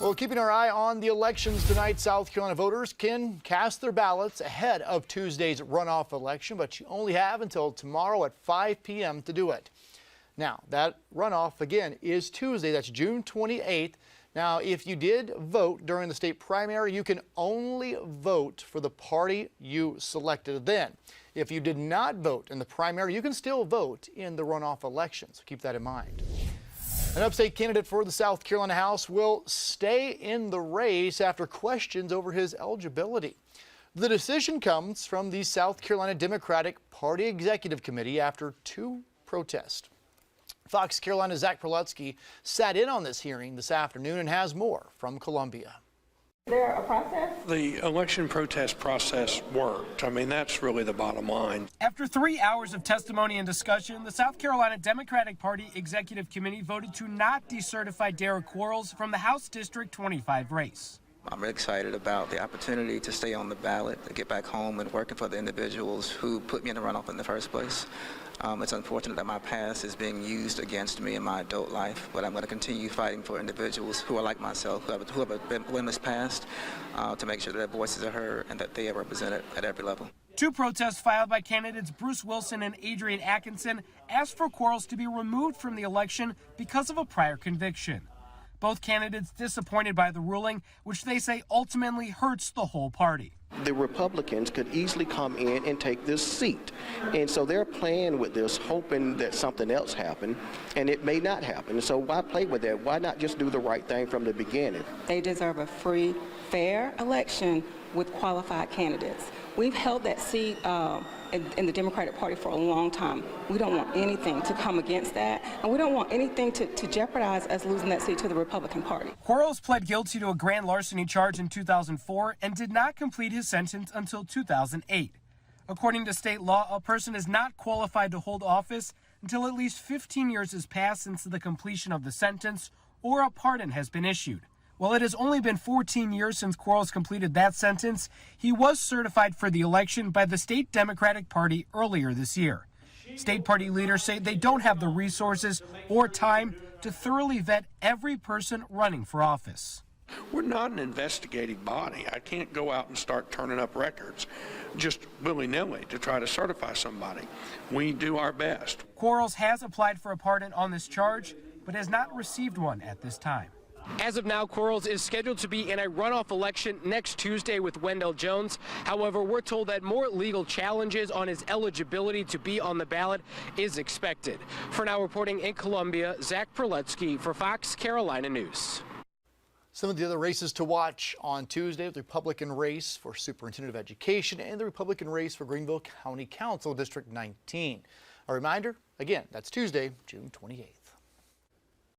Well, keeping our eye on the elections tonight, South Carolina voters can cast their ballots ahead of Tuesday's runoff election, but you only have until tomorrow at 5 p.m. to do it. Now, that runoff, again, is Tuesday. That's June 28th. Now, if you did vote during the state primary, you can only vote for the party you selected then. If you did not vote in the primary, you can still vote in the runoff election, so keep that in mind. An upstate candidate for the South Carolina House will stay in the race after questions over his eligibility. The decision comes from the South Carolina Democratic Party Executive Committee after two protests. Fox Carolina's Zach Prelutsky sat in on this hearing this afternoon and has more from Columbia. Is there a process? The election protest process worked. I mean, that's really the bottom line. After 3 hours of testimony and discussion, the South Carolina Democratic Party Executive Committee voted to not decertify Derek Quarles from the House District 25 race. I'm really excited about the opportunity to stay on the ballot, to get back home and working for the individuals who put me in the runoff in the first place. It's unfortunate that my past is being used against me in my adult life, but I'm going to continue fighting for individuals who are like myself, who have a winless past, to make sure that their voices are heard and that they are represented at every level. Two protests filed by candidates Bruce Wilson and Adrian Atkinson asked for Quarles to be removed from the election because of a prior conviction. Both candidates disappointed by the ruling, which they say ultimately hurts the whole party. The Republicans could easily come in and take this seat. And so they're playing with this, hoping that something else happened, and it may not happen. So why play with that? Why not just do the right thing from the beginning? They deserve a free, fair election with qualified candidates. We've held that seat in the Democratic Party for a long time. We don't want anything to come against that, and we don't want anything to jeopardize us losing that seat to the Republican Party. Quarles pled guilty to a grand larceny charge in 2004 and did not complete his sentence until 2008. According to state law, a person is not qualified to hold office until at least 15 years has passed since the completion of the sentence or a pardon has been issued. While it has only been 14 years since Quarles completed that sentence, he was certified for the election by the state Democratic Party earlier this year. State party leaders say they don't have the resources or time to thoroughly vet every person running for office. We're not an investigative body. I can't go out and start turning up records just willy-nilly to try to certify somebody. We do our best. Quarles has applied for a pardon on this charge, but has not received one at this time. As of now, Quarles is scheduled to be in a runoff election next Tuesday with Wendell Jones. However, we're told that more legal challenges on his eligibility to be on the ballot is expected. For now, reporting in Columbia, Zach Prelutsky for Fox Carolina News. Some of the other races to watch on Tuesday: the Republican race for Superintendent of Education and the Republican race for Greenville County Council District 19. A reminder, again, that's Tuesday, June 28th.